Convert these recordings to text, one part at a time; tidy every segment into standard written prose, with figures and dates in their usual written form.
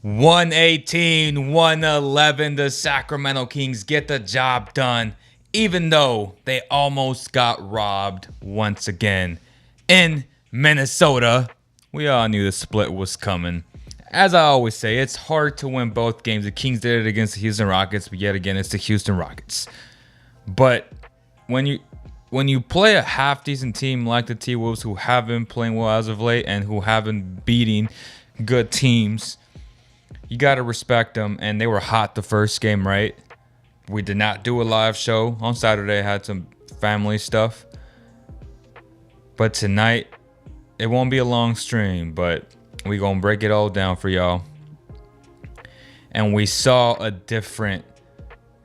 118, 111, the Sacramento Kings get the job done, even though they almost got robbed once again in Minnesota. We all knew the split was coming. As I always say, it's hard to win both games. The Kings did it against the Houston Rockets, but yet again, it's the Houston Rockets. But when you play a half-decent team like the T-Wolves, who have been playing well as of late and who have been beating good teams, you got to respect them, and they were hot the first game, right? We did not do a live show on Saturday. I had some family stuff. But tonight, it won't be a long stream, but we going to break it all down for y'all. And we saw a different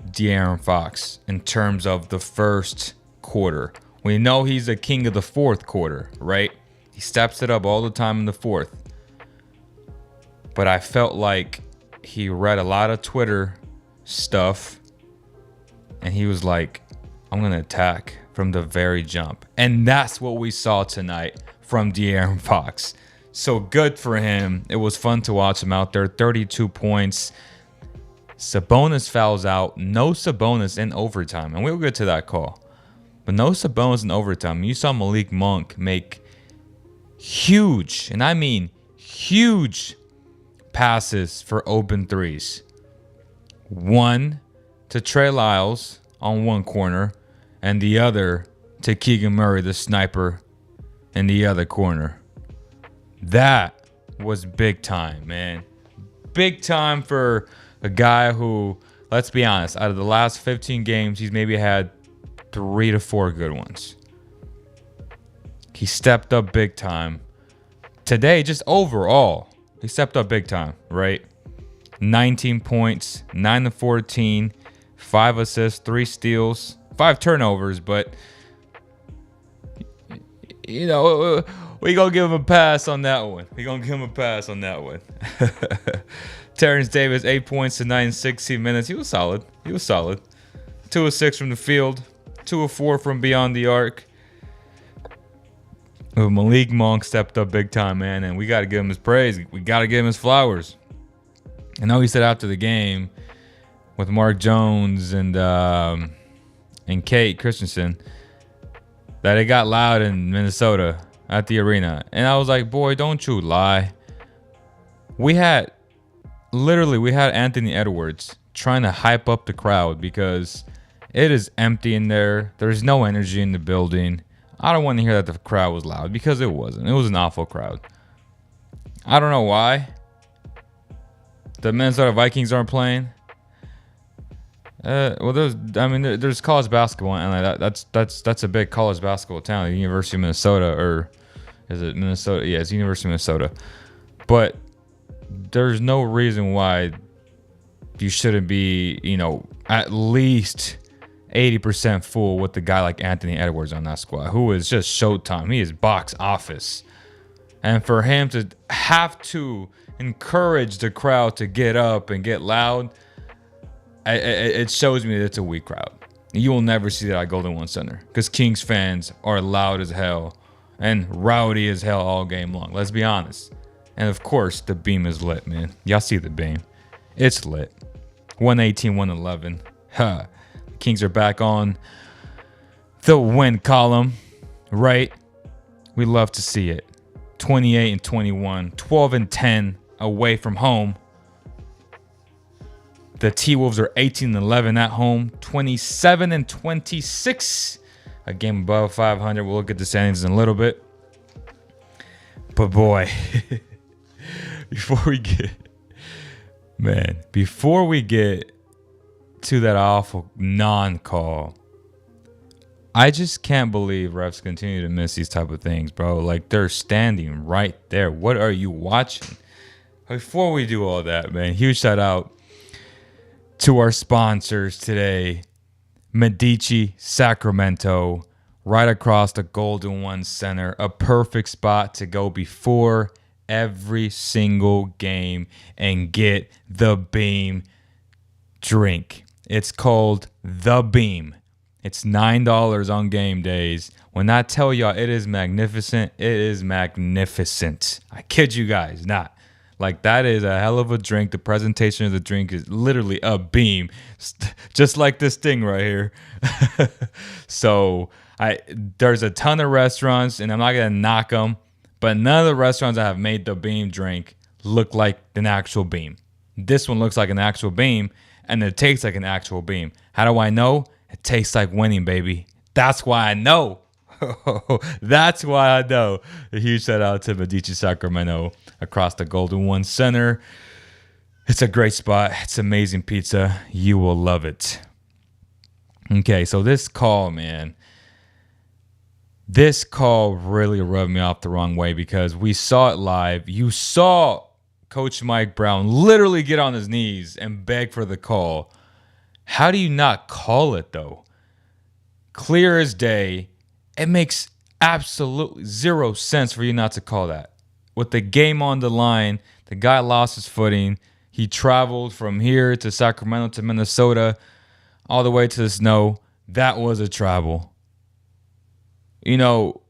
De'Aaron Fox in terms of the first quarter. We know he's a king of the fourth quarter, right? He steps it up all the time in the fourth. But I felt like he read a lot of Twitter stuff, and he was like, I'm going to attack from the very jump. And that's what we saw tonight from De'Aaron Fox. So good for him. It was fun to watch him out there. 32 points. Sabonis fouls out. No Sabonis in overtime. And we'll get to that call. But no Sabonis in overtime. You saw Malik Monk make huge, and I mean huge, passes for open threes. One to Trey Lyles on one corner, and the other to Keegan Murray, the sniper, in the other corner. That was big time, man. Big time for a guy who, let's be honest, out of the last 15 games, he's maybe had 3 to 4 good ones. He stepped up big time. Today, just overall, he stepped up big time, right? 19 points, 9 to 14, 5 assists, 3 steals, 5 turnovers, but you know, we gonna give him a pass on that one. Terrence Davis, 8 points to 9 in 16 minutes. He was solid. 2 of 6 from the field, 2 of 4 from beyond the arc. Malik Monk stepped up big time, man, and we got to give him his praise. We got to give him his flowers. I know he said after the game with Mark Jones and Kate Christensen that it got loud in Minnesota at the arena. And I was like, boy, don't you lie. We had Anthony Edwards trying to hype up the crowd because it is empty in there. There's no energy in the building. I don't want to hear that the crowd was loud because it wasn't. It was an awful crowd. I don't know why the Minnesota Vikings aren't playing. There's college basketball, and that's a big college basketball town. The University of Minnesota, or is it Minnesota? Yeah, it's University of Minnesota. But there's no reason why you shouldn't be, at least 80% full with a guy like Anthony Edwards on that squad, who is just showtime. He is box office. And for him to have to encourage the crowd to get up and get loud, it shows me that it's a weak crowd. You will never see that at Golden One Center because Kings fans are loud as hell and rowdy as hell all game long. Let's be honest. And of course, the beam is lit, man. Y'all see the beam. It's lit. 118, 111. Huh. The Kings are back on the win column, right? We love to see it. 28 and 21, 12 and 10 away from home. The T-Wolves are 18 and 11 at home, 27 and 26. A game above 500. We'll look at the standings in a little bit. But boy, before we get to that awful non-call, I just can't believe refs continue to miss these type of things, bro. Like, they're standing right there. What are you watching? Before we do all that, man, huge shout out to our sponsors today. Medici Sacramento, right across the Golden One Center. A perfect spot to go before every single game and get the Beam drink. It's called The Beam. It's $9 on game days. When I tell y'all it is magnificent, it is magnificent. I kid you guys not. Like, that is a hell of a drink. The presentation of the drink is literally a beam, just like this thing right here. So there's a ton of restaurants, and I'm not gonna knock them, but none of the restaurants that have made the beam drink look like an actual beam. This one looks like an actual beam, and it tastes like an actual beam. How do I know? It tastes like winning, baby. That's why I know. That's why I know. A huge shout out to Medici Sacramento across the Golden One Center. It's a great spot. It's amazing pizza. You will love it. Okay, so this call, man. This call really rubbed me off the wrong way because we saw it live. You saw Coach Mike Brown literally get on his knees and beg for the call. How do you not call it, though? Clear as day. It makes absolutely zero sense for you not to call that. With the game on the line, the guy lost his footing. He traveled from here to Sacramento to Minnesota, all the way to the snow. That was a travel. You know,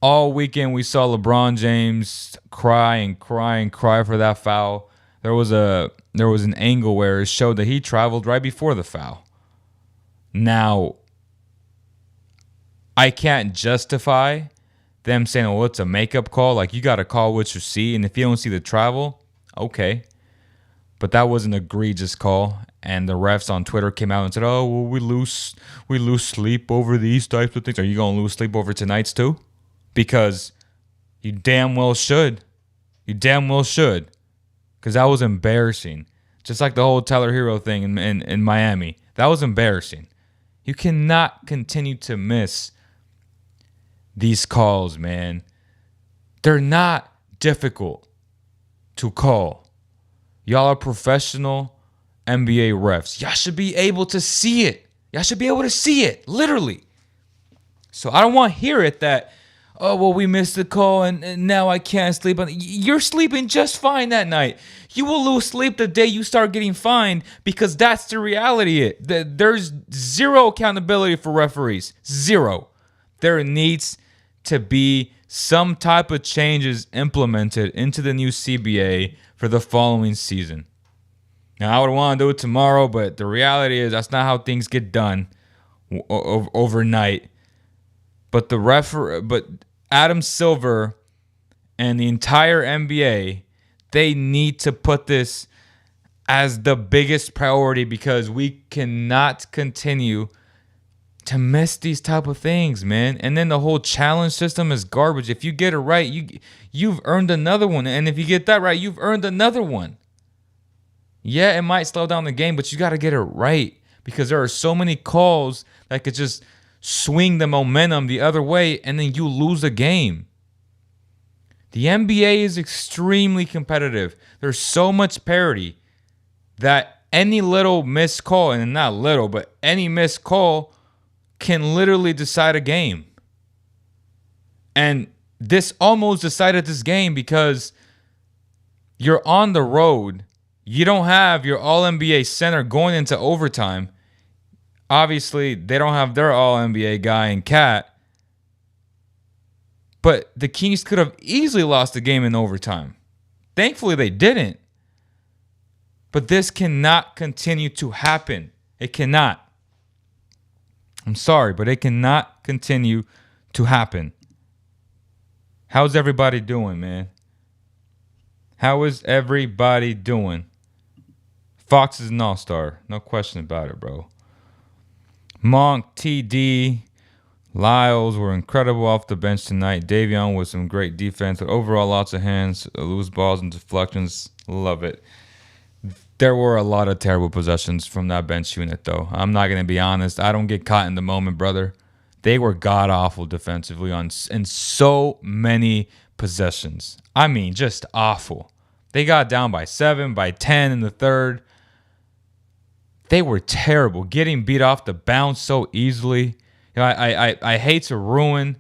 all weekend we saw LeBron James cry and cry and cry for that foul. There was an angle where it showed that he traveled right before the foul. Now, I can't justify them saying, well, it's a makeup call. Like, you got to call what you see. And if you don't see the travel, okay. But that was an egregious call. And the refs on Twitter came out and said, oh, well, we lose sleep over these types of things. Are you going to lose sleep over tonight's too? Because you damn well should. You damn well should. Because that was embarrassing. Just like the whole Tyler Hero thing in Miami. That was embarrassing. You cannot continue to miss these calls, man. They're not difficult to call. Y'all are professional NBA refs. Y'all should be able to see it. Y'all should be able to see it, literally. So I don't want to hear it that, oh, well, we missed the call and now I can't sleep. You're sleeping just fine that night. You will lose sleep the day you start getting fined because that's the reality. There's zero accountability for referees. Zero. There needs to be some type of changes implemented into the new CBA for the following season. Now, I would want to do it tomorrow, but the reality is that's not how things get done overnight. But Adam Silver and the entire NBA, they need to put this as the biggest priority because we cannot continue to miss these type of things, man. And then the whole challenge system is garbage. If you get it right, you've earned another one. And if you get that right, you've earned another one. Yeah, it might slow down the game, but you got to get it right because there are so many calls that could just swing the momentum the other way, and then you lose a game. The NBA is extremely competitive. There's so much parity that any little missed call, and not little, but any missed call can literally decide a game. And this almost decided this game because you're on the road. You don't have your All-NBA center going into overtime. Obviously, they don't have their All-NBA guy in Cat. But the Kings could have easily lost the game in overtime. Thankfully, they didn't. But this cannot continue to happen. It cannot. I'm sorry, but it cannot continue to happen. How's everybody doing, man? How is everybody doing? Fox is an all-star. No question about it, bro. Monk, TD, Lyles were incredible off the bench tonight. Davion with some great defense. But overall, lots of hands, loose balls, and deflections. Love it. There were a lot of terrible possessions from that bench unit, though. I'm not going to be honest. I don't get caught in the moment, brother. They were god-awful defensively in so many possessions. I mean, just awful. They got down by 7, by 10 in the third. They were terrible, getting beat off the bounce so easily. You know, I hate to ruin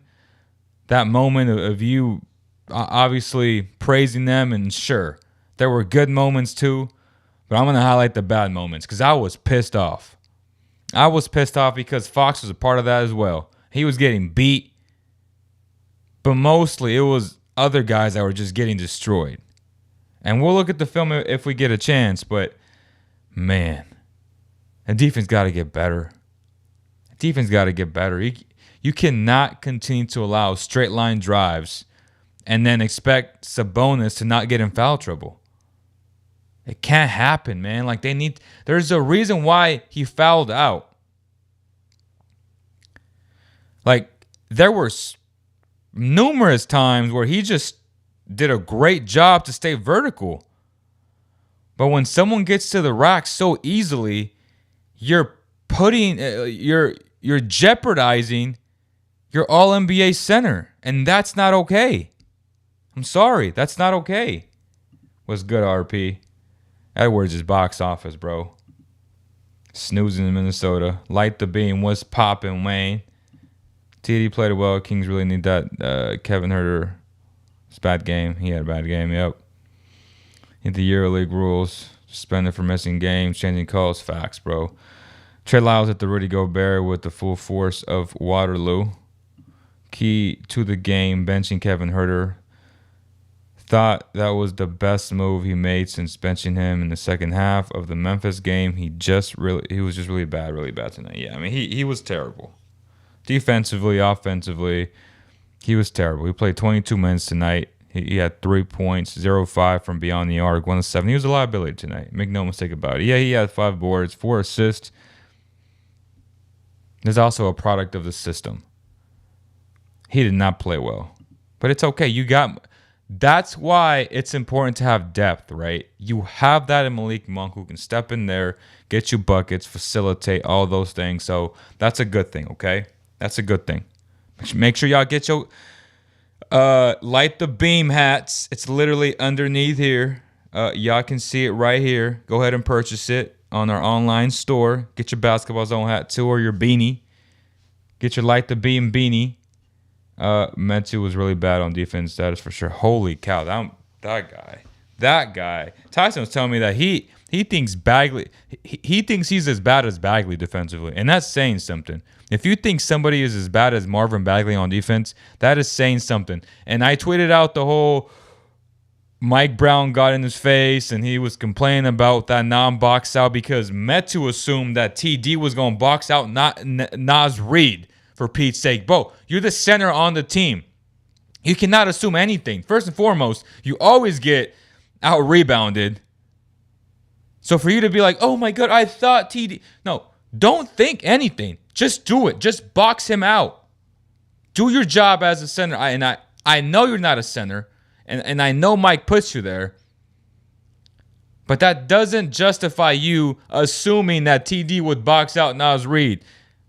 that moment of you obviously praising them, and sure, there were good moments too. But I'm going to highlight the bad moments because I was pissed off. I was pissed off because Fox was a part of that as well. He was getting beat. But mostly it was other guys that were just getting destroyed. And we'll look at the film if we get a chance. But, man, the defense got to get better. Defense got to get better. You cannot continue to allow straight line drives and then expect Sabonis to not get in foul trouble. It can't happen, man. Like there's a reason why he fouled out. Like there were numerous times where he just did a great job to stay vertical. But when someone gets to the rack so easily, you're jeopardizing your All-NBA center, and that's not okay. I'm sorry, that's not okay. What's good, RP? Edwards is box office, bro. Snoozing in Minnesota. Light the beam. What's popping, Wayne? TD played well. Kings really need that. Kevin Huerter. It's a bad game. He had a bad game, yep. In the EuroLeague rules. Suspended for missing games. Changing calls. Facts, bro. Trey Lyles at the Rudy Gobert with the full force of Waterloo. Key to the game. Benching Kevin Huerter. Thought that was the best move he made since benching him in the second half of the Memphis game. He was just really bad tonight. Yeah, I mean he was terrible. Defensively, offensively, he was terrible. He played 22 minutes tonight. He had 3 points, 0-5 from beyond the arc, 1 of 7. He was a liability tonight. Make no mistake about it. Yeah, he had 5 boards, 4 assists. There's also a product of the system. He did not play well, but it's okay. That's why it's important to have depth, right? You have that in Malik Monk who can step in there, get you buckets, facilitate all those things. So that's a good thing, okay? That's a good thing. Make sure y'all get your light the beam hats. It's literally underneath here. Y'all can see it right here. Go ahead and purchase it on our online store. Get your Basketball Zone hat too, or your beanie. Get your light the beam beanie. Metu was really bad on defense, that is for sure. Holy cow, that guy. Tyson was telling me that he thinks Bagley, he thinks he's as bad as Bagley defensively, and that's saying something. If you think somebody is as bad as Marvin Bagley on defense, that is saying something. And I tweeted out the whole Mike Brown got in his face, and he was complaining about that non-box out because Metu assumed that TD was going to box out Naz Reid. For Pete's sake, bro, you're the center on the team. You cannot assume anything. First and foremost, you always get out-rebounded. So for you to be like, oh my God, I thought TD. No, don't think anything. Just do it. Just box him out. Do your job as a center. I know you're not a center, and I know Mike puts you there. But that doesn't justify you assuming that TD would box out Naz Reid.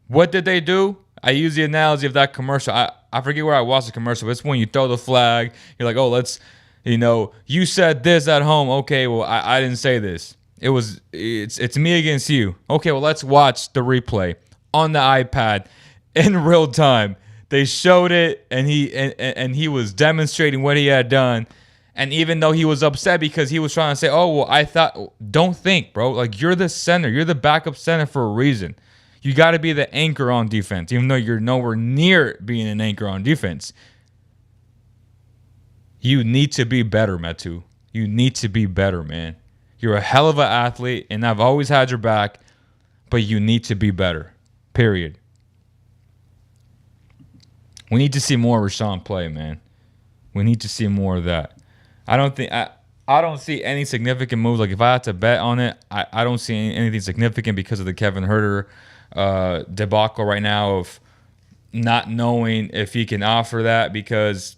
What did they do? I use the analogy of that commercial. I forget where I watched the commercial, but it's when you throw the flag. You're like, oh, you said this at home. Okay, well, I didn't say this. It's me against you. Okay, well, let's watch the replay on the iPad in real time. They showed it, and he was demonstrating what he had done. And even though he was upset because he was trying to say, oh, well, I thought, don't think, bro. Like, you're the center. You're the backup center for a reason. You got to be the anchor on defense, even though you're nowhere near being an anchor on defense. You need to be better, Metu. You need to be better, man. You're a hell of an athlete, and I've always had your back, but you need to be better, period. We need to see more Rashawn play, man. We need to see more of that. I don't see any significant moves. Like, if I had to bet on it, I don't see anything significant because of the Kevin Huerter debacle right now of not knowing if he can offer that because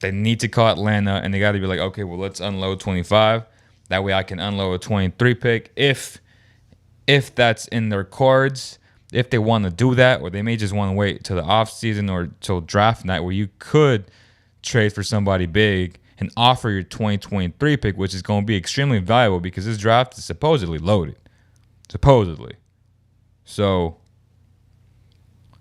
they need to call Atlanta and they got to be like, okay, well, let's unload 25. That way I can unload a 23 pick if that's in their cards, if they want to do that, or they may just want to wait till the offseason or till draft night where you could trade for somebody big and offer your 2023 pick, which is going to be extremely valuable because this draft is supposedly loaded. Supposedly. So,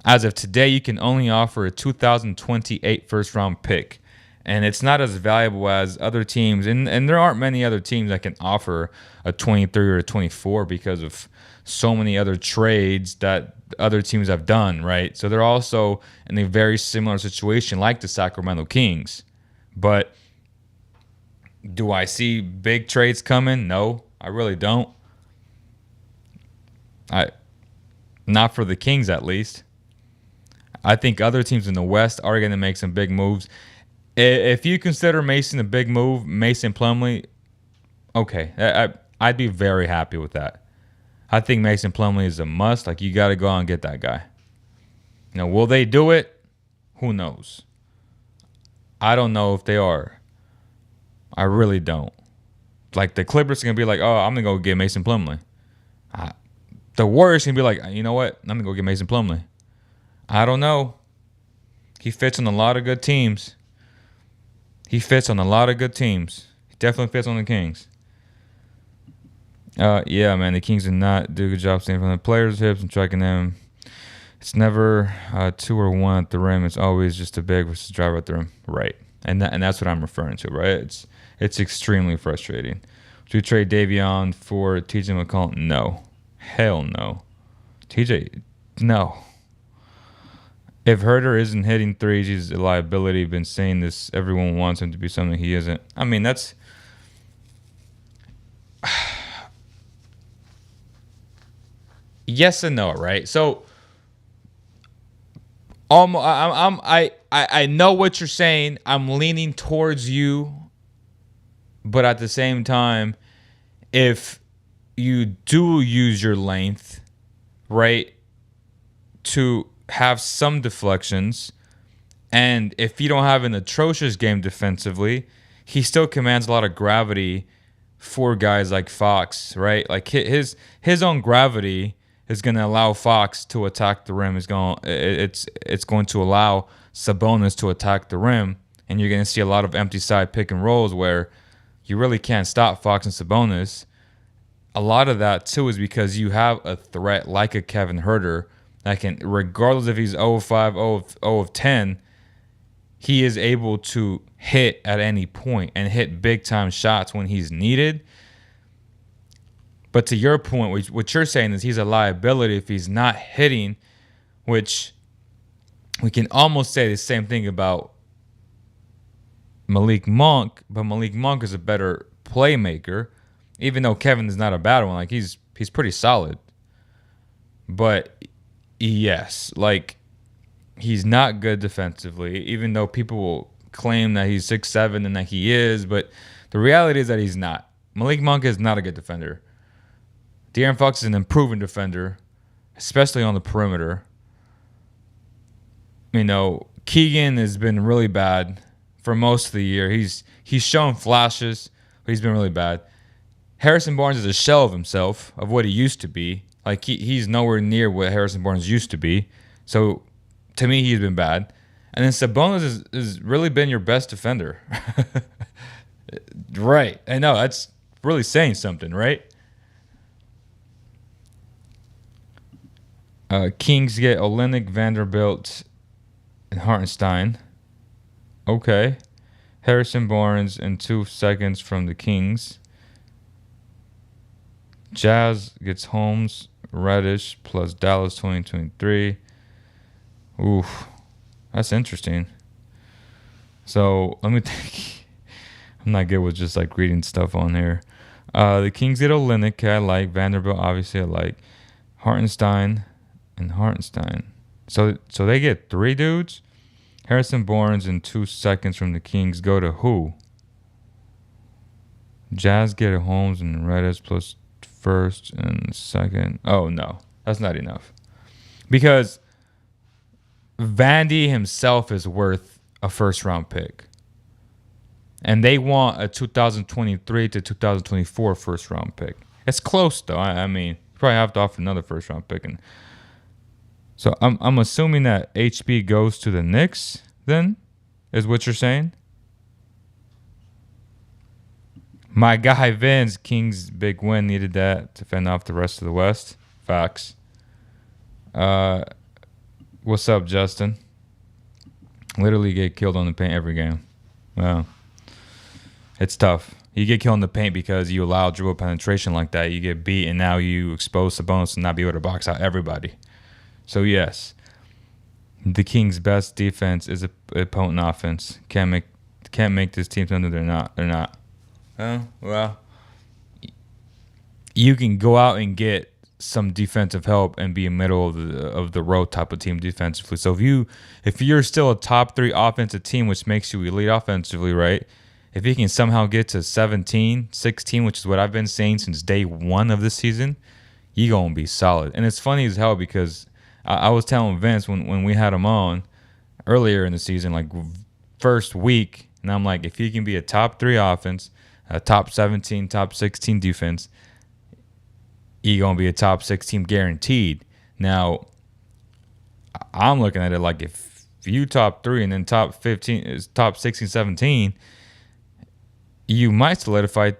as of today, you can only offer a 2028 first-round pick. And it's not as valuable as other teams. And there aren't many other teams that can offer a 23 or a 24 because of so many other trades that other teams have done, right? So they're also in a very similar situation like the Sacramento Kings. But Do I see big trades coming? No, I really don't. I Not for the Kings at least. I think other teams in the West are going to make some big moves. If you consider Mason a big move, Mason Plumlee, okay, I'd be very happy with that. I think Mason Plumlee is a must. Like, you got to go out and get that guy. Now, will they do it? Who knows? I don't know if they are. I really don't. Like, the Clippers are going to be like, oh, I'm going to go get Mason Plumlee. The Warriors can be like, you know what? I'm going to go get Mason Plumlee. I don't know. He fits on a lot of good teams. He definitely fits on the Kings. Yeah, man, the Kings did not do a good job staying from the players' hips and tracking them. It's never 2 or 1 at the rim. It's always just a big versus driver at the rim. Right. And that's what I'm referring to, right? It's extremely frustrating. Should we trade Davion for TJ McCollum? No. Hell no. TJ, no. If Herter isn't hitting threes, he's a liability. Been saying this. Everyone wants him to be something he isn't. I mean, that's... yes and no, right? So, I know what you're saying. I'm leaning towards you, but at the same time, if you do use your length, right, to have some deflections, and if you don't have an atrocious game defensively, he still commands a lot of gravity for guys like Fox, right? Like his own gravity is going to allow Fox to attack the rim. It's going to allow Sabonis to attack the rim, and you're going to see a lot of empty side pick and rolls where you really can't stop Fox and Sabonis. A lot of that too is because you have a threat like a Kevin Herter that can, regardless if he's 0 of 5, 0 of 10, he is able to hit at any point and hit big-time shots when he's needed. But to your point, what you're saying is he's a liability if he's not hitting, which we can almost say the same thing about Malik Monk, but Malik Monk is a better playmaker, even though Kevin is not a bad one. Like, he's pretty solid. But yes, like, he's not good defensively, even though people will claim that he's 6'7" and that he is, but the reality is that he's not. Malik Monk is not a good defender. De'Aaron Fox is an improving defender, especially on the perimeter. You know, Keegan has been really bad for most of the year. He's shown flashes, but he's been really bad. Harrison Barnes is a shell of himself, of what he used to be. Like, he's nowhere near what Harrison Barnes used to be. So, to me, he's been bad. And then Sabonis has really been your best defender. Right. I know. That's really saying something, right? Kings get Olynyk, Vanderbilt, and Hartenstein. Okay. Harrison Barnes in 2 seconds from the Kings. Jazz gets Holmes, Reddish, plus Dallas 2023. Oof. That's interesting. So, let me think. I'm not good with just, like, reading stuff on here. The Kings get Olynyk, I like. Vanderbilt, obviously, I like. Hartenstein and Hartenstein. So they get 3 dudes? Harrison Barnes in 2 seconds from the Kings go to who? Jazz get Holmes and Reddish plus first and second. Oh, no. That's not enough. Because Vandy himself is worth a first-round pick. And they want a 2023 to 2024 first-round pick. It's close, though. I mean, you probably have to offer another first-round pick. And so I'm assuming that HB goes to the Knicks, then, is what you're saying? My guy Vince, Kings' big win, needed that to fend off the rest of the West. Facts. What's up, Justin? Literally get killed on the paint every game. Wow. It's tough. You get killed in the paint because you allow dribble penetration like that. You get beat, and now you expose Sabonis to not be able to box out everybody. So, yes. The Kings' best defense is a potent offense. Can't make this team something they're not. They're not. Well, you can go out and get some defensive help and be a middle of the road type of team defensively. So if you're still a top 3 offensive team, which makes you elite offensively, right? If you can somehow get to 17, 16, which is what I've been saying since day 1 of this season, you gonna be solid. And it's funny as hell because I was telling Vince when we had him on earlier in the season, like first week, and I'm like, if you can be a top 3 offense, a top 17, top 16 defense, you're going to be a top 16 guaranteed. Now, I'm looking at it like if you top 3 and then top 15 is top 16, 17, you might solidify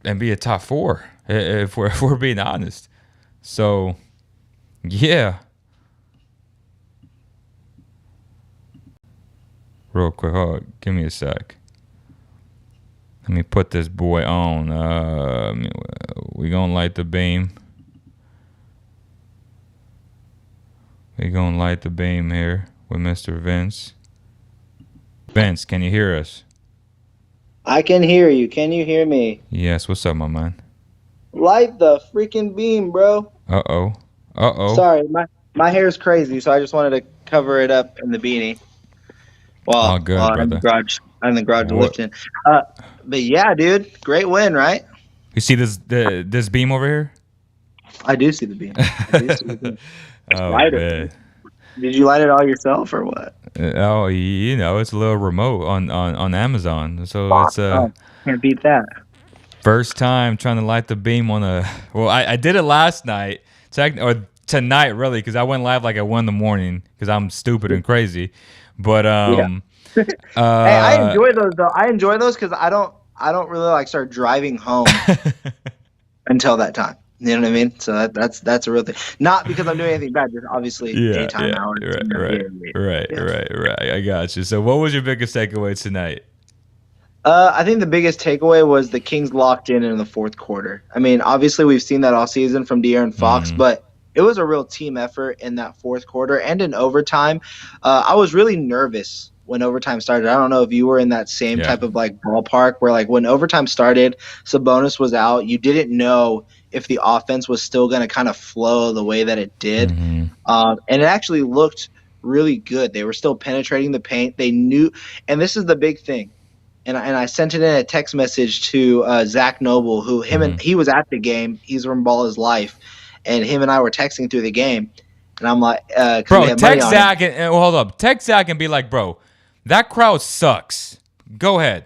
and be a top 4 if we're being honest. So, yeah. Real quick, hold on, give me a sec. Let me put this boy on. We gonna light the beam. We gonna light the beam here with Mr. Vince. Vince, can you hear us? I can hear you. Can you hear me? Yes. What's up, my man? Light the freaking beam, bro. Uh-oh. Uh-oh. Sorry, my hair is crazy, so I just wanted to cover it up in the beanie. All Well, good, I'm in the brother. garage. I'm in the garage What? lifting. Uh, but yeah, dude, great win, right? You see this beam over here? I do see the beam. I do see the beam. Oh Light it. man. Did you light it all yourself or what? Oh, it's a little remote on Amazon. So it's Oh, can't beat that. first time trying to light the beam on a. Well, I did it last night, or tonight really, because I went live like at 1 in the morning because I'm stupid and crazy. But Yeah. Hey, I enjoy those though. I enjoy those because I don't really like start driving home until that time. You know what I mean? So that's a real thing. Not because I'm doing anything bad, just obviously Yeah, daytime yeah, hours. right, You know, right, right, yeah. right. I got you. So, what was your biggest takeaway tonight? I think the biggest takeaway was the Kings locked in the fourth quarter. I mean, obviously we've seen that all season from De'Aaron Fox, Mm, but it was a real team effort in that fourth quarter and in overtime. I was really nervous when overtime started. I don't know if you were in that same yeah. type of like ballpark where like when overtime started, Sabonis was out. You didn't know if the offense was still going to kind of flow the way that it did, Mm-hmm. and it actually looked really good. They were still penetrating the paint. They knew, and this is the big thing and I sent it in a text message to Zach Noble, who Mm-hmm. he was at the game. He's from Ball His Life, and him and I were texting through the game, and I'm like, because we Bro, had money text on it. Zach and hold up. Text Zach and be like, bro, that crowd sucks. Go ahead.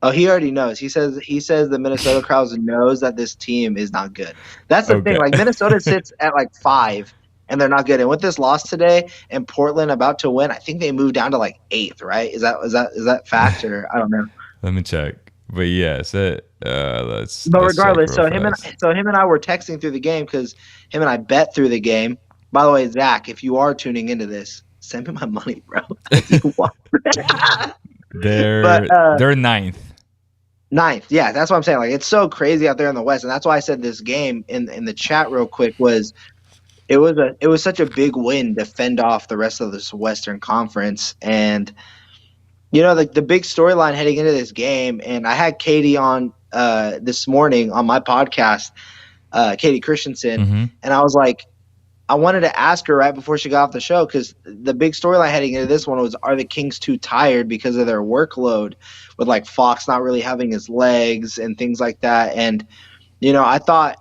Oh, he already knows. He says the Minnesota crowd knows that this team is not good. That's the thing. Okay. Like Minnesota sits at like 5, and they're not good. And with this loss today, and Portland about to win, I think they moved down to like 8th. Right? Is that fact or I don't know. Let me check. But yes, But let's check regardless, real fast. so him and I were texting through the game because him and I bet through the game. By the way, Zach, if you are tuning into this, send me my money, bro. If you want. But They're ninth. ninth, yeah, that's what I'm saying. Like it's so crazy out there in the West, and that's why I said this game in the chat real quick was it was such a big win to fend off the rest of this Western Conference. And like the big storyline heading into this game, and I had Katie on this morning on my podcast, Katie Christensen, Mm-hmm. and I was like, I wanted to ask her right before she got off the show because the big storyline heading into this one was, are the Kings too tired because of their workload with like Fox not really having his legs and things like that? And I thought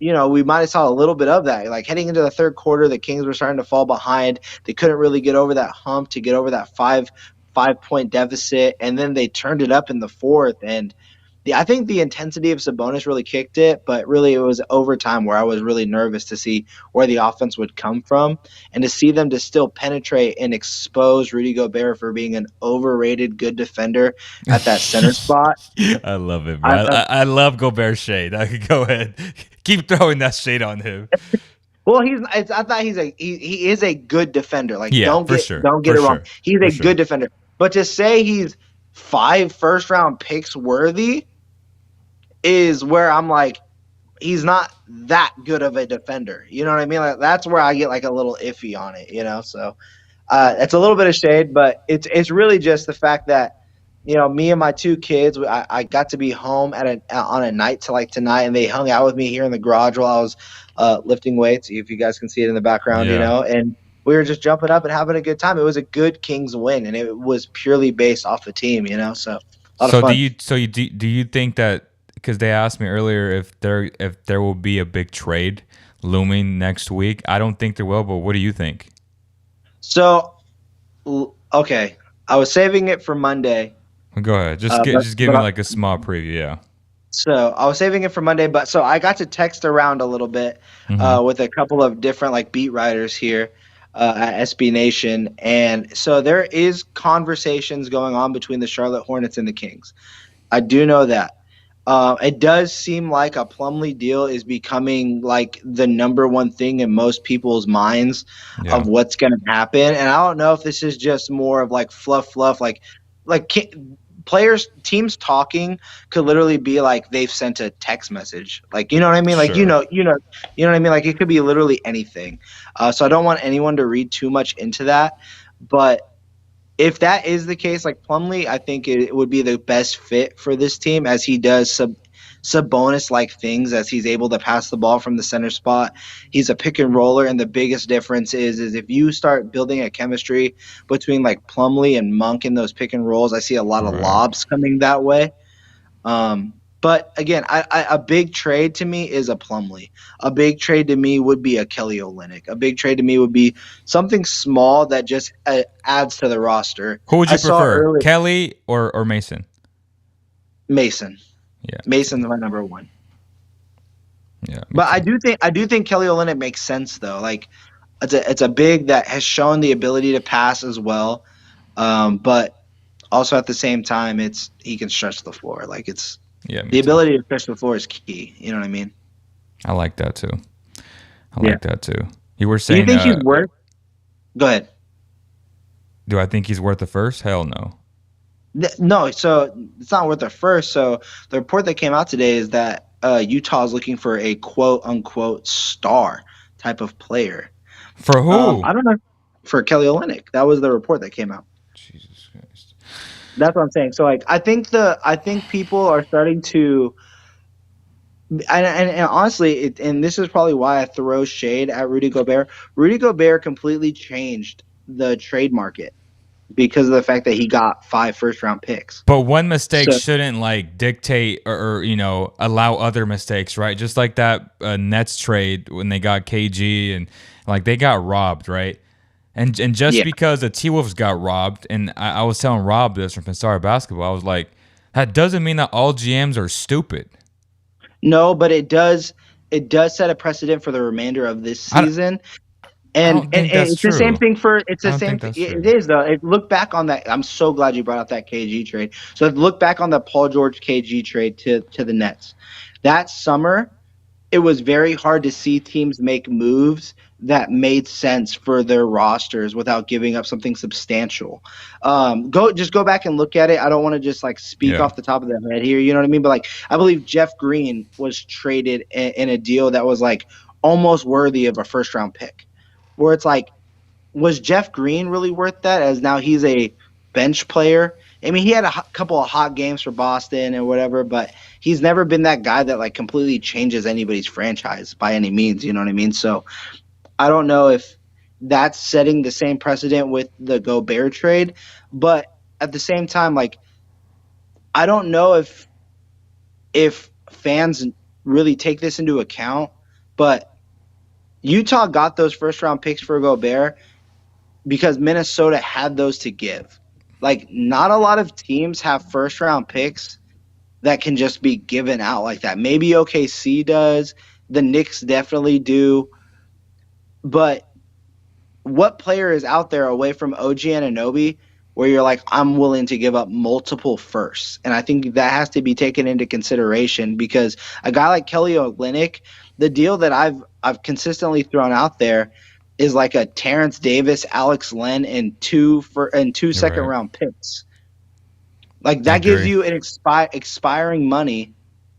we might have saw a little bit of that. Like heading into the third quarter, the Kings were starting to fall behind. They couldn't really get over that hump to get over that five-point deficit, and then they turned it up in the fourth. And I think the intensity of Sabonis really kicked it, but really it was overtime where I was really nervous to see where the offense would come from and to see them to still penetrate and expose Rudy Gobert for being an overrated good defender at that center spot. I love it, bro. I, I love Gobert shade. I could go ahead. Keep throwing that shade on him. Well, I thought he is a good defender. Like Yeah, don't for get sure. don't get For it wrong. sure. He's For a sure. good defender. But to say he's 5 first-round picks worthy is where I'm like, he's not that good of a defender. You know what I mean? Like that's where I get like a little iffy on it. So it's a little bit of shade, but it's really just the fact that me and my two kids, I got to be home on a night to like tonight, and they hung out with me here in the garage while I was lifting weights. If you guys can see it in the background, Yeah. and we were just jumping up and having a good time. It was a good Kings win, and it was purely based off the team, so a lot of So fun. do you think that, because they asked me earlier if there will be a big trade looming next week? I don't think there will, but what do you think? So, okay, I was saving it for Monday, Go ahead. but Just give me like a small preview. Yeah. so I was saving it for Monday, but so I got to text around a little bit Mm-hmm. with a couple of different like beat writers here at SB Nation, and so there is conversations going on between the Charlotte Hornets and the Kings. I do know that. It does seem like a Plumlee deal is becoming like the number one thing in most people's minds Yeah. of what's going to happen. And I don't know if this is just more of like fluff, like players, teams talking could literally be like they've sent a text message, like you know what I mean, like Sure. you know what I mean, like it could be literally anything. So I don't want anyone to read too much into that, but if that is the case, like Plumlee, I think it would be the best fit for this team as he does Sabonis like things as he's able to pass the ball from the center spot. He's a pick and roller, and the biggest difference is if you start building a chemistry between like Plumlee and Monk in those pick and rolls, I see a lot of Right. lobs coming that way. But again, a big trade to me is a Plumlee. A big trade to me would be a Kelly Olynyk. A big trade to me would be something small that just adds to the roster. Who would I you saw prefer, earlier Kelly or Mason? Mason. Yeah. Mason's my number one. Yeah. Me But too. I do think Kelly Olynyk makes sense though. Like it's a big that has shown the ability to pass as well. But also at the same time, he can stretch the floor. Like it's Yeah. Me the too. ability to stretch the floor is key. You know what I mean? I like that too. I Yeah. like that too. You were Do you saying, think he's worth? Go ahead. do I think he's worth the first? Hell no. No, so it's not worth a first. So the report that came out today is that Utah is looking for a quote unquote star type of player. For who? I don't know for Kelly Olynyk. That was the report that came out. Jesus Christ. That's what I'm saying. So like I think people are starting to and honestly, and this is probably why I throw shade at Rudy Gobert. Rudy Gobert completely changed the trade market because of the fact that he got 5 first round picks. But one mistake So shouldn't like dictate or allow other mistakes, right? Just like that Nets trade when they got KG and like they got robbed, right? And just yeah. because the T Wolves got robbed, and I was telling Rob this from Pensar Basketball, I was like, that doesn't mean that all GMs are stupid. No, but it does set a precedent for the remainder of this I don't, season. I And, don't and, think and that's it's the same true. thing for it's I the don't same think thing. that's It true. is though. Look back on that. I'm so glad you brought up that KG trade. So look back on the Paul George KG trade to the Nets. That summer, it was very hard to see teams make moves that made sense for their rosters without giving up something substantial. Go back and look at it. I don't want to just like speak Yeah. off the top of the head here. You know what I mean? But like, I believe Jeff Green was traded in a deal that was like almost worthy of a first round pick, where it's like, was Jeff Green really worth that? As now he's a bench player. I mean, he had a couple of hot games for Boston and whatever, but he's never been that guy that like completely changes anybody's franchise by any means. You know what I mean? So I don't know if that's setting the same precedent with the Gobert trade, but at the same time, like I don't know if fans really take this into account, but Utah got those first round picks for Gobert because Minnesota had those to give. Like, not a lot of teams have first round picks that can just be given out like that. Maybe OKC does. The Knicks definitely do. But what player is out there away from OG Anunoby where you're like, I'm willing to give up multiple firsts? And I think that has to be taken into consideration because a guy like Kelly Olynyk, the deal that I've consistently thrown out there is like a Terrence Davis, Alex Len, and two You're second right. round picks. Like I that gives agree. you an expiring money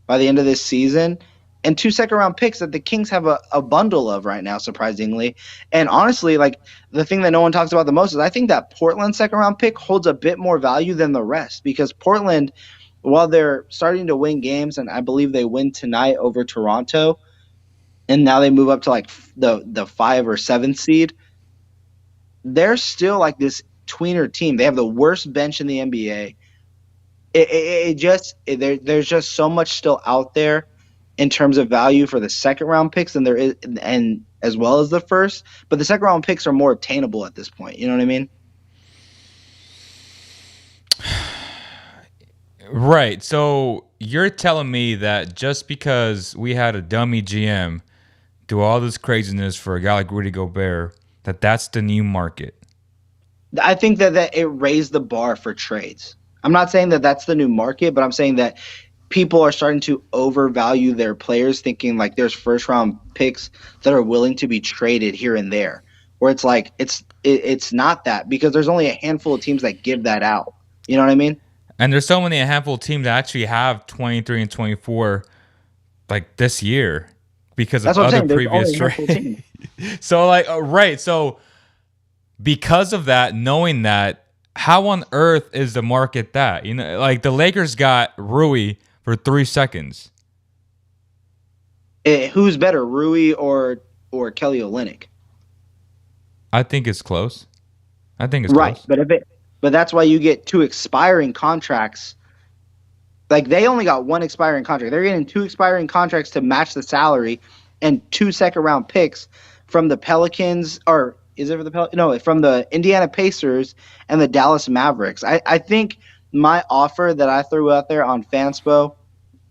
by the end of this season and 2 second-round picks that the Kings have a bundle of right now, surprisingly. And honestly, like the thing that no one talks about the most is I think that Portland second-round pick holds a bit more value than the rest because Portland, while they're starting to win games, and I believe they win tonight over Toronto, and now they move up to like the 5 or 7 seed, they're still like this tweener team. They have the worst bench in the NBA. There's just so much still out there in terms of value for the second round picks than there is, and as well as the first. But the second round picks are more obtainable at this point. You know what I mean? Right. So you're telling me that just because we had a dummy GM do all this craziness for a guy like Rudy Gobert, that's the new market. I think that it raised the bar for trades. I'm not saying that that's the new market, but I'm saying that people are starting to overvalue their players, thinking like there's first round picks that are willing to be traded here and there. Where it's like it's not that, because there's only a handful of teams that give that out. You know what I mean? And there's a handful of teams that actually have 23 and 24 like this year because of other previous trades. So like right, so because of that, knowing that, how on earth is the market that? You know, like the Lakers got Rui for 3 seconds. Who's better, Rui or Kelly Olynyk? I think it's close. Right, close. But that's why you get 2 expiring contracts. Like they only got 1 expiring contract. They're getting 2 expiring contracts to match the salary, and 2 second-round picks from the Pelicans, or is it for the Pelicans? No, from the Indiana Pacers and the Dallas Mavericks. I think my offer that I threw out there on Fanspo,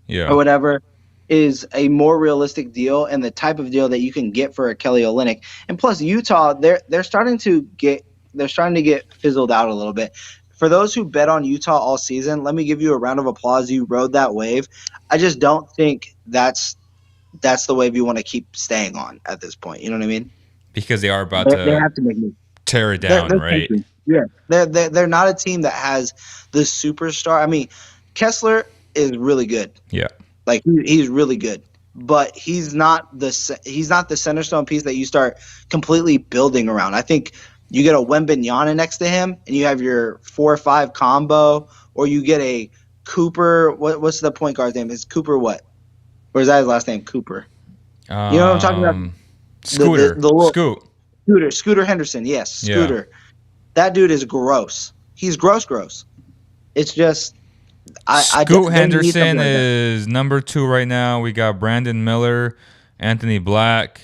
or whatever, is a more realistic deal and the type of deal that you can get for a Kelly Olynyk. And plus, Utah, they're starting to get fizzled out a little bit. For those who bet on Utah all season, let me give you a round of applause. You rode that wave. I just don't think that's the wave you want to keep staying on at this point. You know what I mean? Because they are about they have to make moves. Tear it down, they're right? Yeah, they're not a team that has the superstar. I mean, Kessler is really good. Yeah, like he's really good, but he's not the centerstone piece that you start completely building around. I think you get a Wembanyama next to him, and you have your 4 or 5 combo, or you get a Cooper. What's the point guard's name? Is Cooper what? Or is that his last name? Cooper. You know what I'm talking about? Scooter Henderson. Yes, Scooter. Yeah. That dude is gross. He's gross. It's just Scoot Henderson is number 2 right now. We got Brandon Miller, Anthony Black,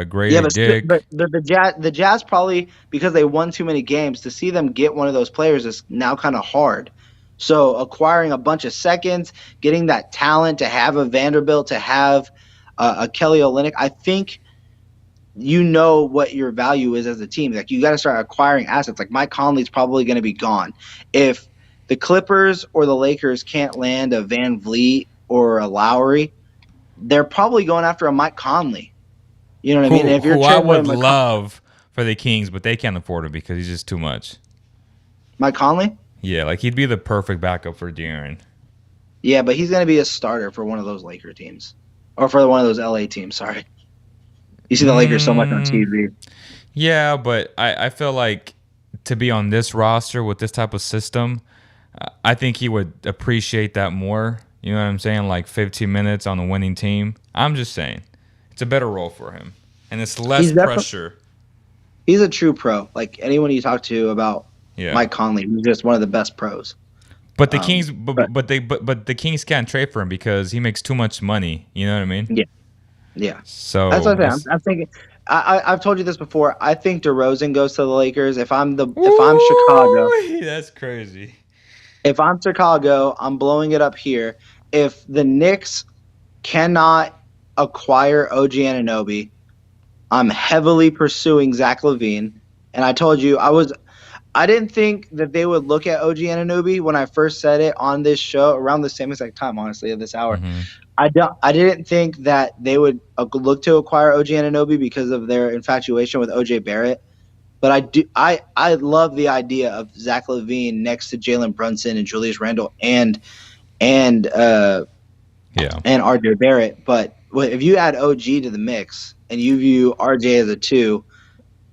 Grady Dick. But the Jazz probably, because they won too many games, to see them get one of those players is now kind of hard. So acquiring a bunch of seconds, getting that talent, to have a Vanderbilt, to have a Kelly Olynyk, I think you know what your value is as a team. Like you got to start acquiring assets. Like Mike Conley's probably going to be gone. If the Clippers or the Lakers can't land a Van Vliet or a Lowry, they're probably going after a Mike Conley. You know what I mean? If you're who I would love for the Kings, but they can't afford him because he's just too much. Mike Conley? Yeah, like he'd be the perfect backup for De'Aaron. Yeah, but he's going to be a starter for one of those Laker teams. Or for one of those LA teams, sorry. You see the Lakers so much on TV. Yeah, but I feel like to be on this roster with this type of system, I think he would appreciate that more. You know what I'm saying? Like 15 minutes on a winning team. I'm just saying. It's a better role for him. And it's less pressure. He's a true pro. Like anyone you talk to about Mike Conley, he's just one of the best pros. But the Kings but the Kings can't trade for him because he makes too much money. You know what I mean? Yeah. Yeah. So that's what I'm thinking. I've told you this before. I think DeRozan goes to the Lakers. If I'm Chicago, that's crazy. If I'm Chicago, I'm blowing it up here. If the Knicks cannot acquire OG Anunoby, I'm heavily pursuing Zach LaVine. And I told you I didn't think that they would look at OG Anunoby when I first said it on this show around the same exact time, honestly, at this hour. Mm-hmm. I didn't think that they would look to acquire OG Anunoby because of their infatuation with OJ Barrett. But I love the idea of Zach LaVine next to Jalen Brunson and Julius Randle and RJ Barrett. But if you add OG to the mix and you view RJ as a 2,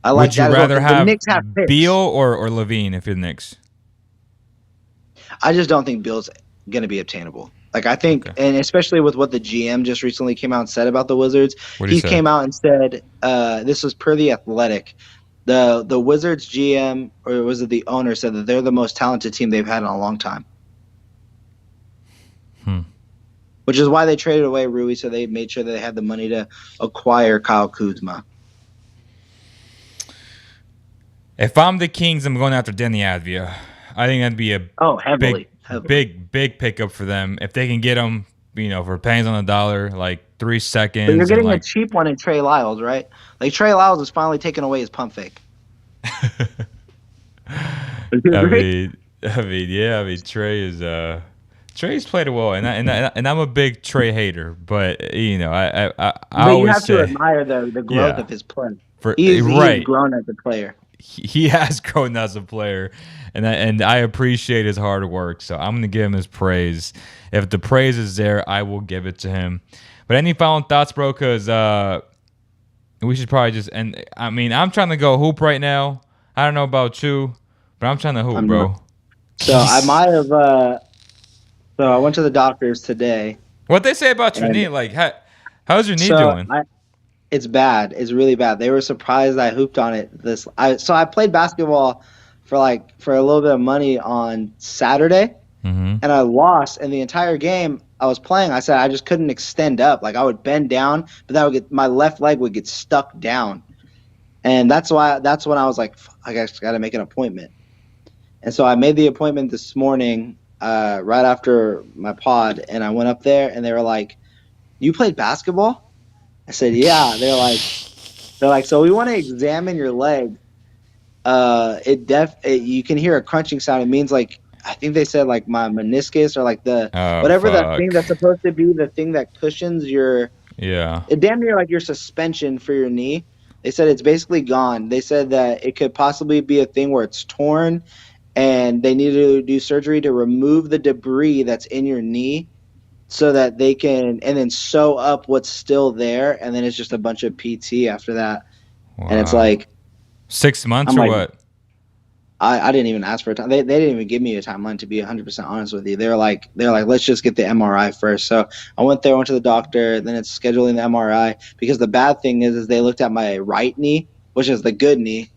I like Would you that as well rather because the have Knicks have Beal picks. or Levine if you're the Knicks? I just don't think Beal's going to be obtainable. Like I think, Okay. and especially with what the GM just recently came out and said about the Wizards, What do you he say? came out and said this was per the Athletic. The Wizards GM, or was it the owner, said that they're the most talented team they've had in a long time. Which is why they traded away Rui, so they made sure that they had the money to acquire Kyle Kuzma. If I'm the Kings, I'm going after Denny Advia. I think that'd be a Heavily. big pickup for them if they can get him. For pennies on the dollar, like 3 But you're seconds and getting a like. cheap one in Trey Lyles, right? Like Trey Lyles is finally taking away his pump fake. Do you I agree? mean, yeah. I mean, Trey's played it well, and I'm a big Trey hater, but I But you always have to say, admire the growth yeah, of his play. for He has right. grown as a player. He has grown as a player, and I appreciate his hard work. So I'm gonna give him his praise. If the praise is there, I will give it to him. But any final thoughts, bro? Because we should probably just end. I mean, I'm trying to go hoop right now. I don't know about you, but I'm trying to hoop, I'm not. bro. So I might have. So I went to the doctors today, What they say about your and knee? Like, how's your knee so doing? it's bad. It's really bad. They were surprised I hooped on it. So I played basketball for a little bit of money on Saturday, Mm-hmm. and I lost. And the entire game I was playing, I said I just couldn't extend up. Like I would bend down, but my left leg would get stuck down, and that's when I was like, I just got to make an appointment. And so I made the appointment this morning, right after my pod, and I went up there, and they were like, "You played basketball?" I said, "Yeah." They're like, "So we want to examine your leg. You can hear a crunching sound. It means like I think they said like my meniscus or like the Oh whatever that thing fuck. that's supposed to be the thing that cushions Yeah. it damn near like your suspension for your knee. They said it's basically gone. They said that it could possibly be a thing where it's torn, and they need to do surgery to remove the debris that's in your knee." So that they can, and then sew up what's still there, and then it's just a bunch of PT after that. And it's Wow. like, 6 months I'm or like, what? I didn't even ask for a time. They didn't even give me a timeline, to be 100% honest with you. They're like, let's just get the MRI first. So I went to the doctor. Then it's scheduling the MRI, because the bad thing is they looked at my right knee, which is the good knee,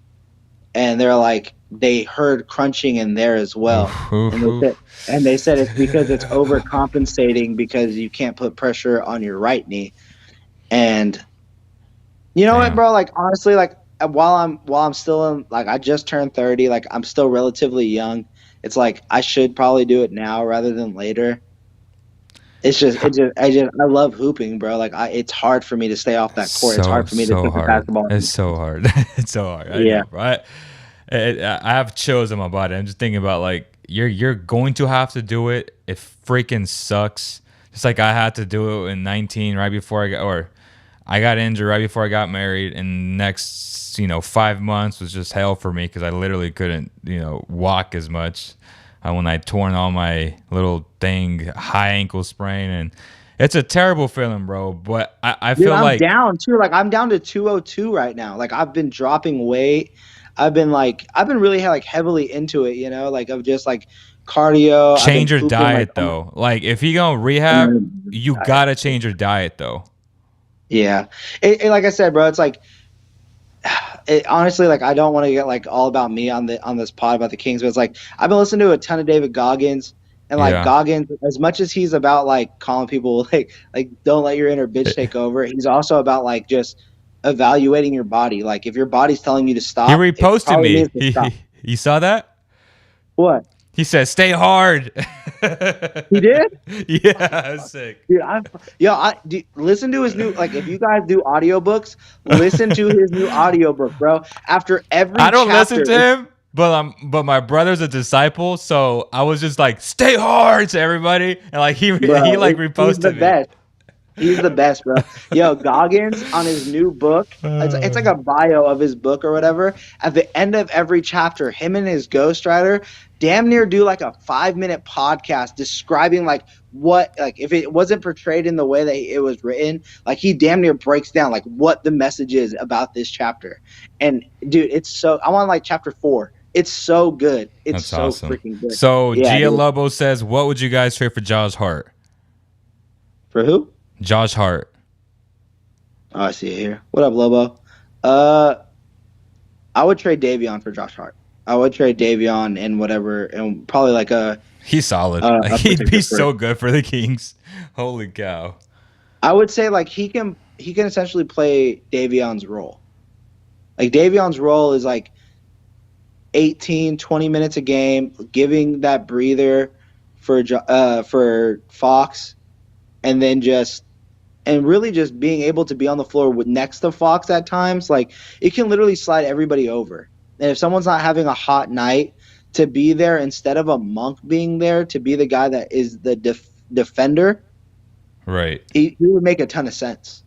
and they're like, they heard crunching in there as well. Oof, oof, And oof. they said it's because it's overcompensating because you can't put pressure on your right knee. And you know what, Damn. bro? Like honestly, like while I'm still in, like I just turned 30, like I'm still relatively young. It's like I should probably do it now rather than later. I love hooping, bro. Like it's hard for me to stay off that court. It's So hard for me to so put the hard. basketball in. It's so hard. It's so hard. I Yeah. know, right? I have chills in my body. I'm just thinking about like you're going to have to do it. It freaking sucks. Just like I had to do it in 19 right before I got injured right before I got married, and next 5 months was just hell for me because I literally couldn't walk as much when I torn all my little thing high ankle sprain, and it's a terrible feeling, bro. But I Dude, feel I'm like down too. Like I'm down to 202 right now. Like I've been dropping weight. I've been really like heavily into it, like of just like cardio. I've been change your hooping like diet though. Like if you go rehab, you gotta change your diet though. yeah. Like I said, bro, it's like honestly, like I don't want to get like all about me on this pod about the Kings, but it's like I've been listening to a ton of David Goggins, and like Yeah. Goggins, as much as he's about like calling people like don't let your inner bitch take over, he's also about like just evaluating your body. Like if your body's telling you to He stop, it reposted probably me. needs to stop. You saw that? What? He said, "Stay hard." He did? Yeah, sick. Dude, listen to his new, like if you guys do audiobooks, listen to his new audiobook, bro. After I every don't listen chapter, to him, but my brother's a disciple, so I was just like, "Stay hard" to everybody, and like he bro, like he's the reposted me. best. He's the best, bro. Yo, Goggins on his new book. It's like a bio of his book or whatever. At the end of every chapter, him and his ghostwriter damn near do like a 5-minute podcast describing like what, like if it wasn't portrayed in the way that it was written, like he damn near breaks down like what the message is about this chapter. And dude, it's so I'm on like chapter 4. It's so good. It's That's so awesome. freaking good. So Yeah, Gia dude. Lobo says, "What would you guys trade for Josh Hart?" For who? Josh Hart. Oh, I see it here. What up, Lobo? Uh, I would trade Davion for Josh Hart. I would trade Davion and whatever, and probably like He's solid. a He'd be protector for. so good for the Kings. Holy cow. I would say like he can essentially play Davion's role. Like Davion's role is like 18, 20 minutes a game, giving that breather for Fox, and then just and really just being able to be on the floor with next to Fox at times, like it can literally slide everybody over. And if someone's not having a hot night, to be there instead of a Monk being there, to be the guy that is the defender, Right. he would make a ton of sense.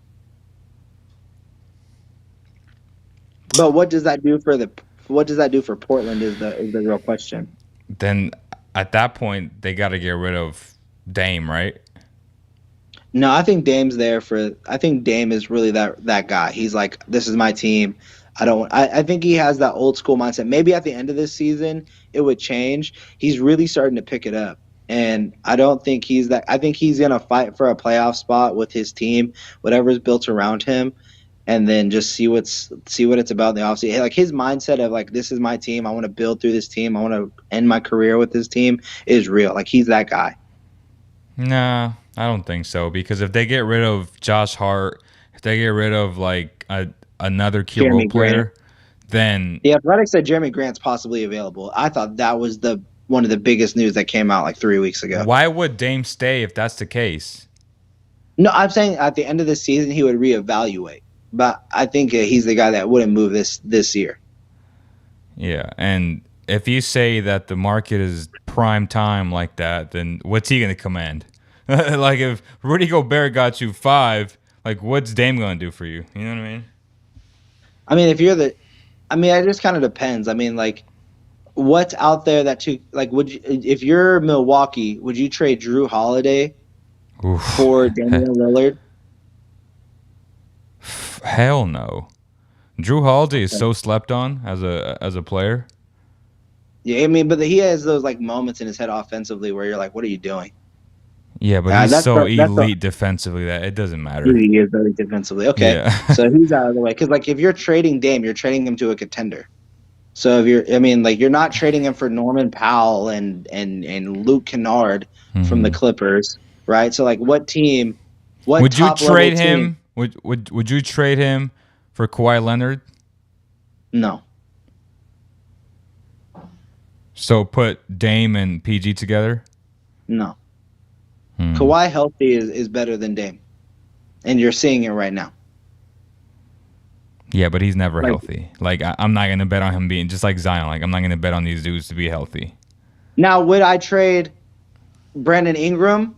But what does that do for Portland is the real question. Then at that point, they got to get rid of Dame, right? No, I think Dame's there for. I think Dame is really that guy. He's like, this is my team. I think he has that old school mindset. Maybe at the end of this season it would change. He's really starting to pick it up, and I don't think he's that. I think he's gonna fight for a playoff spot with his team, whatever's built around him, and then just see what it's about in the offseason. Like his mindset of like, this is my team. I want to build through this team. I want to end my career with this team is real. Like he's that guy. Nah, I don't think so. Because if they get rid of Josh Hart, if they get rid of like another key role Jeremy Grant. player, then The Athletic said Jeremy Grant's possibly available. I thought that was the one of the biggest news that came out like 3 weeks ago. why would Dame stay if that's the case? No, I'm saying at the end of the season he would reevaluate, but I think he's the guy that wouldn't move this year. Yeah, and if you say that the market is prime time like that, then what's he going to command? Like if Rudy Gobert got you 5, like what's Dame going to do for you? You know what I mean? I mean, it just kind of depends. I mean, like, what's out there if you're Milwaukee, would you trade Drew Holiday Oof. for Damian Lillard? Hell no. Drew Holiday is so slept on as a player. Yeah, I mean, but he has those like moments in his head offensively where you're like, what are you doing? Yeah, but Yeah, he's so elite defensively that it doesn't matter. He is very defensively. Okay, Yeah. so he's out of the way. Because like if you're trading Dame, you're trading him to a contender. So you're not trading him for Norman Powell and Luke Kennard from the Clippers, right? So like, what team? What Would you top level trade team? him? Would you trade him for Kawhi Leonard? No, So put Dame and PG together? no. Kawhi healthy is better than Dame, and you're seeing it right now. Yeah, but he's never Like- healthy. Like I'm not gonna bet on him being just like Zion. Like I'm not gonna bet on these dudes to be healthy. Now, would I trade Brandon Ingram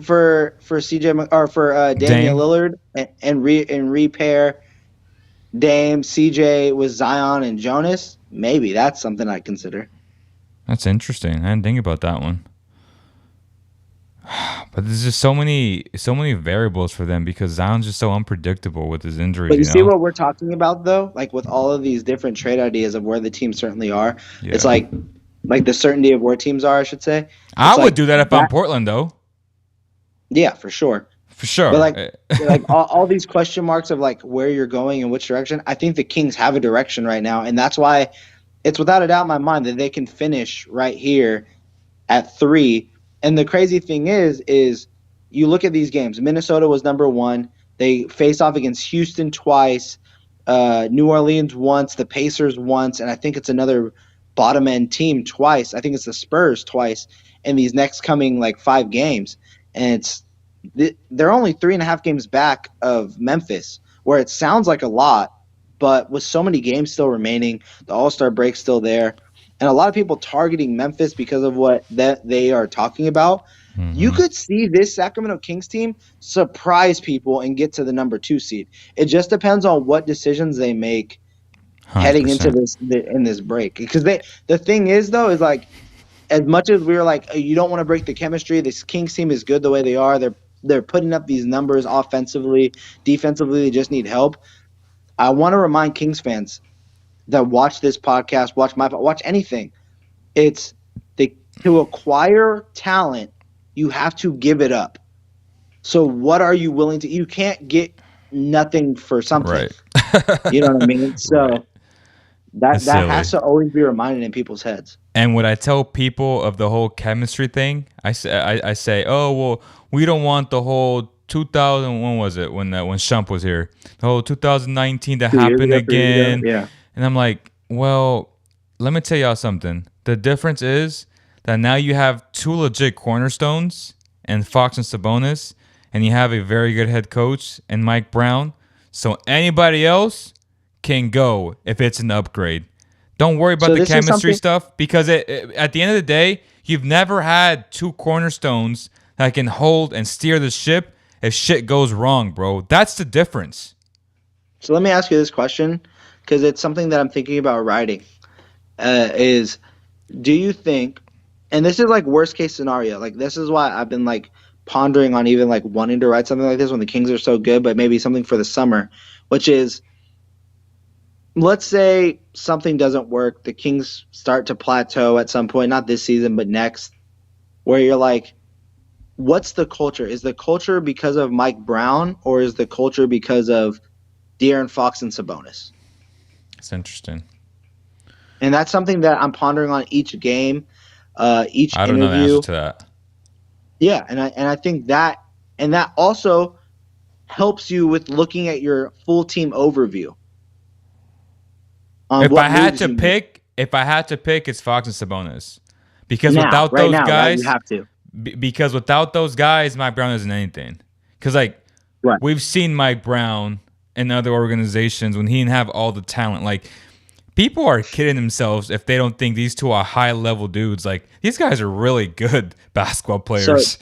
for Damian Dame? Lillard and repair Dame, CJ with Zion and Jonas? Maybe that's something I'd consider. That's interesting. I didn't think about that one. But there's just so many variables for them because Zion's just so unpredictable with his injuries. But you see know? what we're talking about though? Like with all of these different trade ideas of where the teams certainly are, it's like the certainty of where teams are, I should say. I would like do that if I'm Portland though. Yeah, for sure. For sure. But like all these question marks of like where you're going and which direction, I think the Kings have a direction right now, and that's why it's without a doubt in my mind that they can finish right here at 3. And the crazy thing is you look at these games. Minnesota was number 1. They face off against Houston twice, New Orleans once, the Pacers once, and I think it's another bottom end team twice. I think it's the Spurs twice in these next coming like 5 games, and they're only 3.5 games back of Memphis, where it sounds like a lot, but with so many games still remaining, the All-Star break still there, and a lot of people targeting Memphis because of what that they are talking about. You could see this Sacramento Kings team surprise people and get to the number 2 seed. It just depends on what decisions they make heading into 100%. this break. Because the thing is though is like, as much as we're like, you don't want to break the chemistry, this Kings team is good the way they are. They're putting up these numbers offensively, defensively. They just need help. I want to remind Kings fans that watch this podcast, watch anything. It's to acquire talent, you have to give it up. So what are you willing to? You can't get nothing for something. Right. You know what I mean? So Right. that Silly. has to always be reminded in people's heads. And what I tell people of the whole chemistry thing, I say, oh well, we don't want the whole 2000. When was it when Shump was here? The whole 2019 to 2 years happen ago, 3 years ago, again. yeah. And I'm like, well, let me tell y'all something. The difference is that now you have 2 legit cornerstones and Fox and Sabonis, and you have a very good head coach and Mike Brown. So anybody else can go if it's an upgrade. Don't worry about the chemistry stuff because at the end of the day, you've never had 2 cornerstones that can hold and steer the ship if shit goes wrong, bro. That's the difference. So let me ask you this question because it's something that I'm thinking about writing. Is do you think, and this is like worst case scenario, like this is why I've been like pondering on even like wanting to write something like this when the Kings are so good, but maybe something for the summer, which is, let's say something doesn't work. The Kings start to plateau at some point, not this season, but next, where you're like, what's the culture? Is the culture because of Mike Brown or is the culture because of De'Aaron Fox and Sabonis? It's interesting. And that's something that I'm pondering on each game, each interview. I don't know the answer to that. Yeah, and I think that also helps you with looking at your full team overview. If I had to pick, it's Fox and Sabonis, because without those guys, you have to. Because without those guys, Mike Brown isn't anything. Because we've seen Mike Brown in other organizations when he didn't have all the talent. Like, people are kidding themselves if they don't think these 2 are high level dudes. Like, these guys are really good basketball players.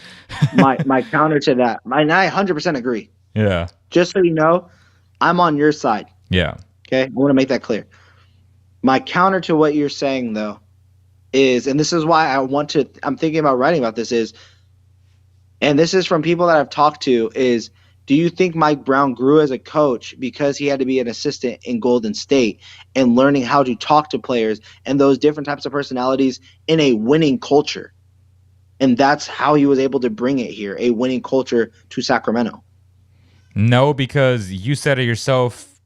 So my counter to that, and I 100% agree. Yeah. Just so you know, I'm on your side. Yeah. Okay, I want to make that clear. My counter to what you're saying, though, is, and this is why I'm thinking about writing about this, is, and this is from people that I've talked to, is, do you think Mike Brown grew as a coach because he had to be an assistant in Golden State and learning how to talk to players and those different types of personalities in a winning culture? And that's how he was able to bring it here, a winning culture to Sacramento. No, because you said it yourself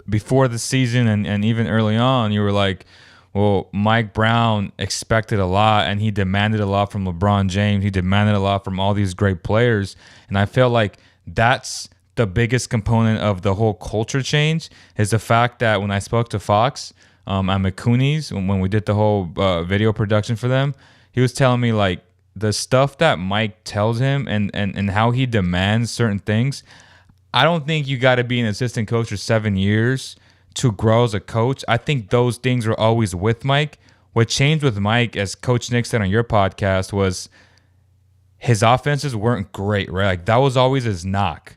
before the season and even early on. You were like, well, Mike Brown expected a lot and he demanded a lot from LeBron James. He demanded a lot from all these great players. And I feel like that's the biggest component of the whole culture change, is the fact that when I spoke to Fox at McCooney's, when we did the whole video production for them, he was telling me like the stuff that Mike tells him and how he demands certain things. I don't think you got to be an assistant coach for 7 years to grow as a coach. I think those things were always with Mike. What changed with Mike, as Coach Nick said on your podcast, was his offenses weren't great, right? Like, that was always his knock.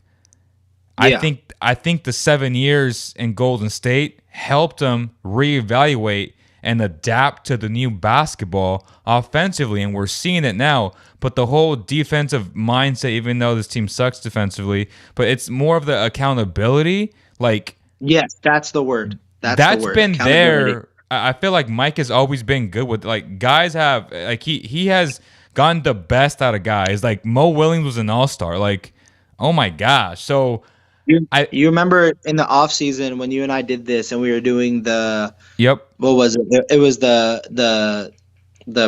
Yeah. I think the 7 years in Golden State helped him reevaluate and adapt to the new basketball offensively, and we're seeing it now. But the whole defensive mindset, even though this team sucks defensively, but it's more of the accountability. Like, yes, that's the word. That's the word. Been there. I feel like Mike has always been good with, like, guys have, like, he has gotten the best out of guys. Like, Mo Williams was an all-star. Like, oh my gosh. So you remember in the offseason when you and I did this and we were doing the what was it? It was the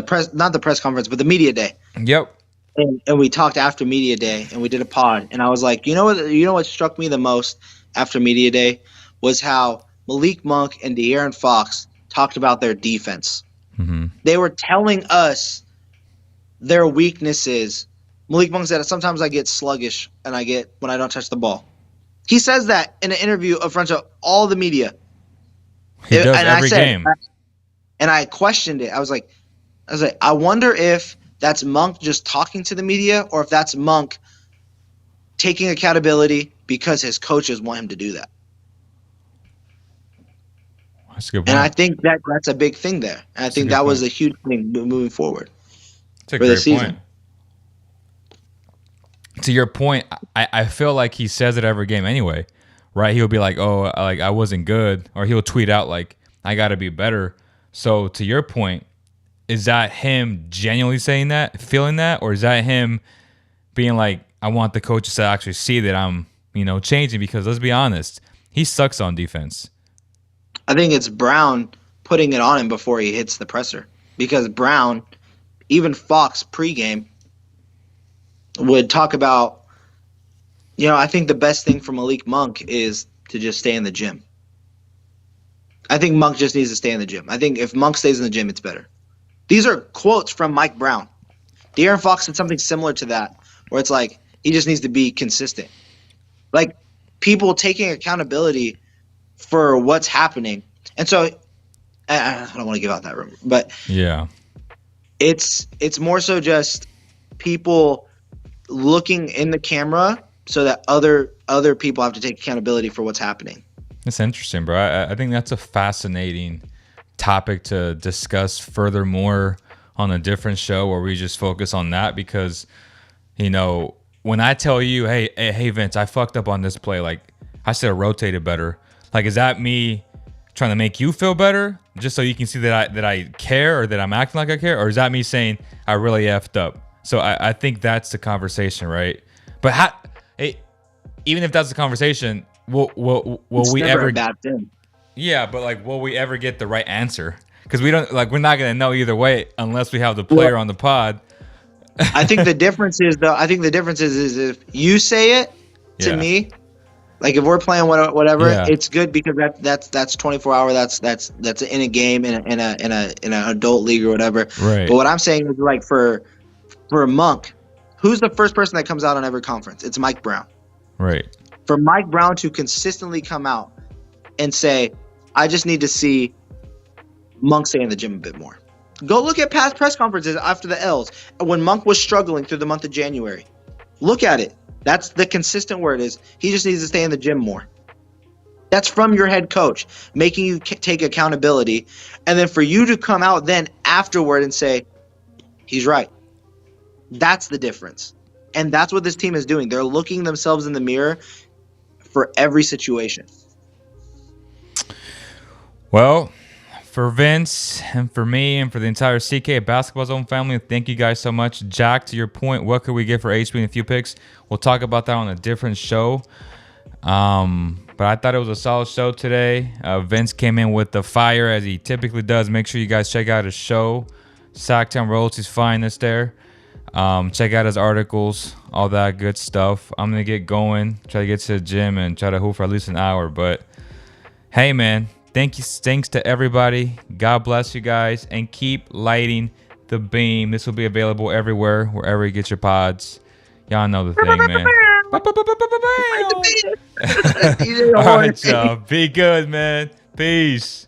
press, not the press conference, but the media day. Yep. And we talked after media day and we did a pod, and I was like, you know what struck me the most after media day was how Malik Monk and De'Aaron Fox talked about their defense. Mm-hmm. They were telling us their weaknesses. Malik Monk said, sometimes I get sluggish and when I don't touch the ball. He says that in an interview in front of all the media. He does every game. And I questioned it. I was like, I wonder if that's Monk just talking to the media or if that's Monk taking accountability because his coaches want him to do that. That's a good And I point. think that's a big thing there. And I That's a think good that was point. a huge thing moving forward It's a for the great point. season. To your point, I feel like he says it every game anyway, right? He'll be like, "Oh, like I wasn't good," or he'll tweet out like, "I got to be better." So to your point, is that him genuinely saying that, feeling that, or is that him being like, "I want the coaches to actually see that I'm, changing"? Because let's be honest, he sucks on defense. I think it's Brown putting it on him before he hits the presser. Because Brown, even Fox pregame, would talk about, I think the best thing for Malik Monk is to just stay in the gym. I think Monk just needs to stay in the gym. I think if Monk stays in the gym, it's better. These are quotes from Mike Brown. De'Aaron Fox did something similar to that, where it's like he just needs to be consistent. Like people taking accountability for what's happening. And so I don't want to give out that rumor, but Yeah. it's more so just people looking in the camera so that other people have to take accountability for what's happening. That's interesting, bro. I think that's a fascinating topic to discuss furthermore on a different show where we just focus on that because, when I tell you, hey, Vince, I fucked up on this play, like I should have rotated better. Like, is that me trying to make you feel better just so you can see that I care or that I'm acting like I care? Or is that me saying I really effed up? So I think that's the conversation, right? But even if that's the conversation, will It's we never ever a bad thing. Yeah, but like, will we ever get the right answer? Because we're not gonna know either way unless we have the player on the pod. I think the difference is is if you say it to me, like if we're playing whatever, Yeah. it's good because that's 24-hour. That's in a game in an adult league or whatever. Right. But what I'm saying is like for Monk, who's the first person that comes out on every conference? It's Mike Brown. Right. For Mike Brown to consistently come out and say, I just need to see Monk stay in the gym a bit more. Go look at past press conferences after the L's when Monk was struggling through the month of January. Look at it. That's the consistent word is he just needs to stay in the gym more. That's from your head coach, making you take accountability. And then for you to come out then afterward and say, he's right. That's the difference. And that's what this team is doing. They're looking themselves in the mirror for every situation. Well, for Vince and for me and for the entire CK Basketball Zone family, thank you guys so much. Jack, to your point, what could we get for HB in a few picks? We'll talk about that on a different show. But I thought it was a solid show today. Vince came in with the fire as he typically does. Make sure you guys check out his show, Sacktown Royalty's Finest there. Check out his articles, all that good stuff. I'm going to get going, try to get to the gym and try to hoop for at least an hour. But hey, man, thanks to everybody. God bless you guys and keep lighting the beam. This will be available everywhere, wherever you get your pods. Y'all know the thing, man. All right, y'all. Be good, man. Peace.